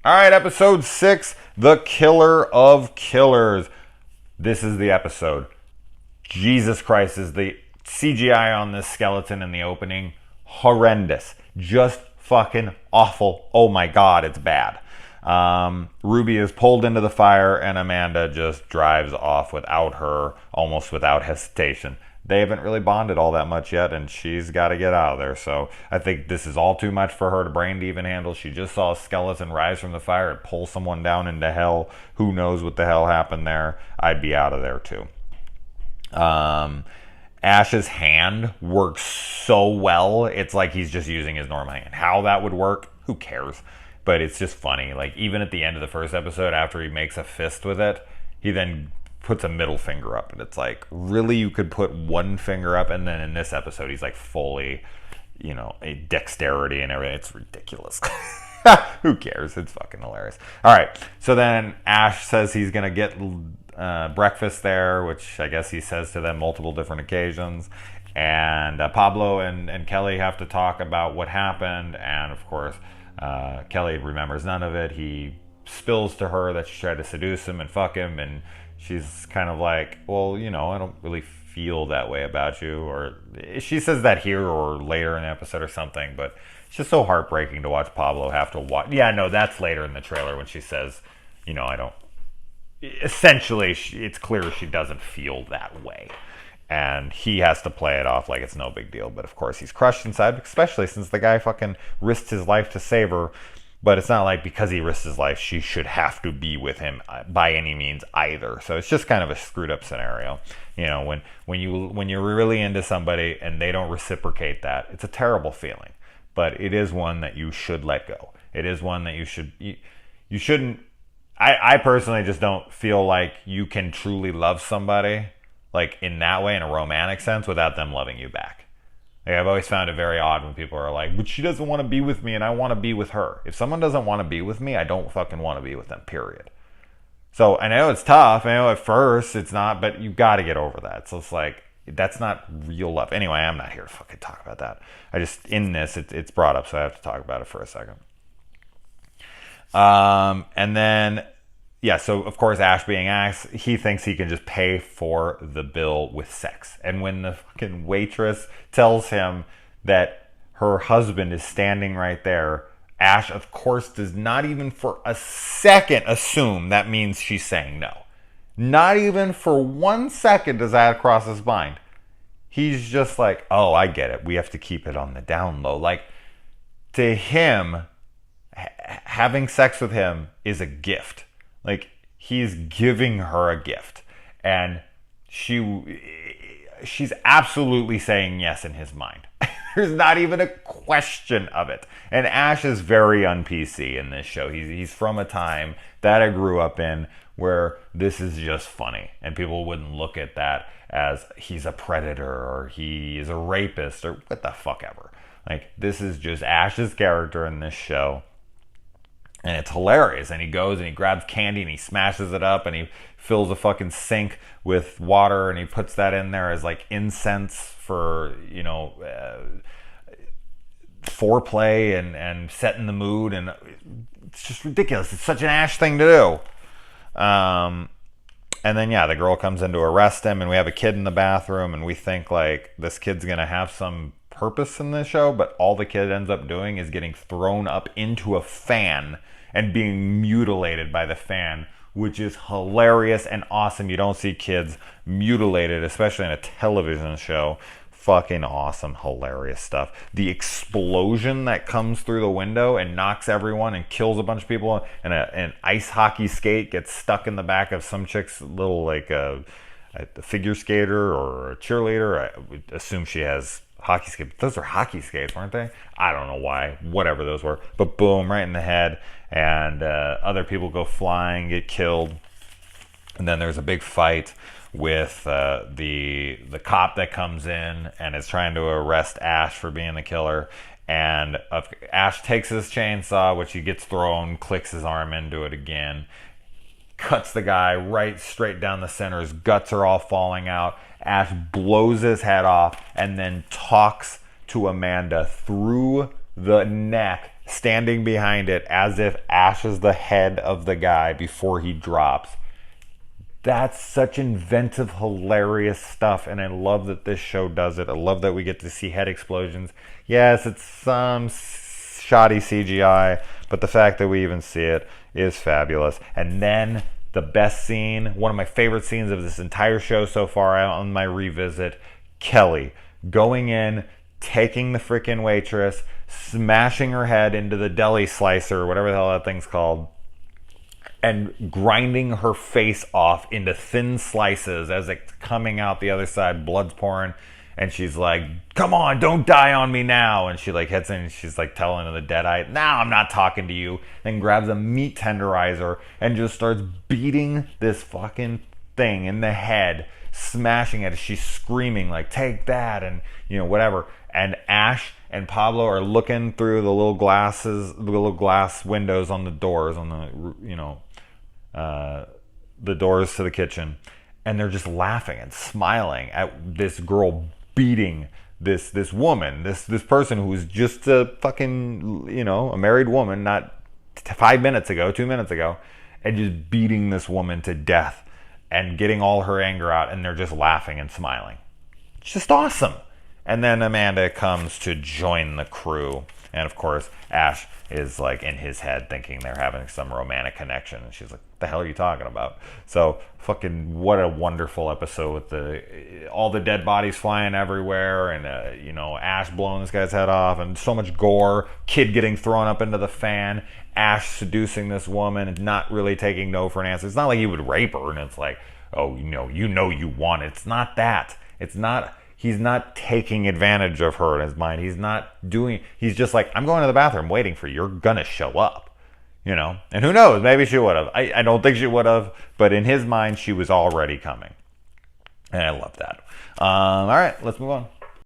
All right, episode 6, The Killer of Killers. This is the episode. Jesus Christ, is the CGI on this skeleton in the opening horrendous. Just fucking awful. Oh my God, it's bad. Ruby is pulled into the fire and Amanda just drives off without her, almost without hesitation. They haven't really bonded all that much yet, and she's got to get out of there. So I think this is all too much for her to brain to even handle. She just saw a skeleton rise from the fire and pull someone down into hell. Who knows what the hell happened there? I'd be out of there too. Ash's hand works so well. It's like he's just using his normal hand. How that would work, who cares? But it's just funny. Like, even at the end of the first episode, after he makes a fist with it, he then puts a middle finger up, and it's like, really, you could put one finger up? And then in this episode he's like fully, a dexterity and everything. It's ridiculous. Who cares? It's fucking hilarious. All right, so then Ash says he's gonna get breakfast there, which I guess he says to them multiple different occasions, and Pablo and Kelly have to talk about what happened, and of course Kelly remembers none of it. He spills to her that she tried to seduce him and fuck him, and she's kind of like, well, I don't really feel that way about you. Or she says that here or later in the episode or something, but it's just so heartbreaking to watch Pablo have to watch. Yeah, no, that's later in the trailer when she says, I don't. Essentially, it's clear she doesn't feel that way. And he has to play it off like it's no big deal. But of course, he's crushed inside, especially since the guy fucking risked his life to save her. But it's not like because he risked his life, she should have to be with him by any means either. So it's just kind of a screwed up scenario. When you're really into somebody and they don't reciprocate that, it's a terrible feeling. But it is one that you should let go. It is one that you shouldn't. I personally just don't feel like you can truly love somebody like in that way, in a romantic sense, without them loving you back. Like, I've always found it very odd when people are like, but she doesn't want to be with me and I want to be with her. If someone doesn't want to be with me, I don't fucking want to be with them, period. So I know it's tough. I know at first it's not, but you got to get over that. So it's like, that's not real love. Anyway, I'm not here to fucking talk about that. In this, it's brought up, so I have to talk about it for a second. And then, so of course Ash being Ash, he thinks he can just pay for the bill with sex. And when the fucking waitress tells him that her husband is standing right there, Ash, of course, does not even for a second assume that means she's saying no. Not even for 1 second does that cross his mind. He's just like, oh, I get it. We have to keep it on the down low. Like, to him, having sex with him is a gift. Like, he's giving her a gift. And she's absolutely saying yes in his mind. There's not even a question of it. And Ash is very un-PC in this show. He's from a time that I grew up in where this is just funny. And people wouldn't look at that as he's a predator or he is a rapist or what the fuck ever. Like, this is just Ash's character in this show. And it's hilarious. And he goes and he grabs candy and he smashes it up and he fills a fucking sink with water and he puts that in there as like incense for, foreplay and setting the mood. And it's just ridiculous. It's such an Ash thing to do. And then, the girl comes in to arrest him and we have a kid in the bathroom and we think like this kid's going to have some purpose in this show, but all the kid ends up doing is getting thrown up into a fan and being mutilated by the fan, which is hilarious and awesome. You don't see kids mutilated, especially in a television show. Fucking awesome, hilarious stuff. The explosion that comes through the window and knocks everyone and kills a bunch of people, and an ice hockey skate gets stuck in the back of some chick's little like a figure skater or a cheerleader. I would assume she has hockey skates. Those are hockey skates, weren't they? I don't know why. Whatever those were. But boom, right in the head. And other people go flying, get killed. And then there's a big fight with the cop that comes in and is trying to arrest Ash for being the killer. And Ash takes his chainsaw, which he gets thrown, clicks his arm into it again, cuts the guy right straight down the center. His guts are all falling out. Ash blows his head off and then talks to Amanda through the neck standing behind it as if Ash is the head of the guy before he drops. That's such inventive, hilarious stuff, and I love that this show does it. I love that we get to see head explosions. Yes, it's some shoddy CGI, but the fact that we even see it is fabulous. And then the best scene, one of my favorite scenes of this entire show so far on my revisit, Kelly going in, taking the freaking waitress, smashing her head into the deli slicer, or whatever the hell that thing's called, and grinding her face off into thin slices as it's coming out the other side, blood's pouring, and she's like, come on, don't die on me now, and she like hits in and she's like telling the Deadite, now I'm not talking to you, and grabs a meat tenderizer and just starts beating this fucking thing in the head, smashing it. She's screaming like, take that, and whatever. And Ash and Pablo are looking through the little glass windows on the doors, on the doors to the kitchen, and they're just laughing and smiling at this girl beating this woman, this person who's just a fucking a married woman, not 2 minutes ago, and just beating this woman to death and getting all her anger out, and they're just laughing and smiling. It's just awesome. And then Amanda comes to join the crew. And of course, Ash is like in his head thinking they're having some romantic connection. And she's like, what the hell are you talking about? So fucking what a wonderful episode with all the dead bodies flying everywhere. And, Ash blowing this guy's head off. And so much gore. Kid getting thrown up into the fan. Ash seducing this woman and not really taking no for an answer. It's not like he would rape her. And it's like, oh, you want it. It's not that. It's not... He's not taking advantage of her in his mind. He's just like, I'm going to the bathroom waiting for you. You're going to show up, And who knows? Maybe she would have. I don't think she would have. But in his mind, she was already coming. And I love that. All right, let's move on.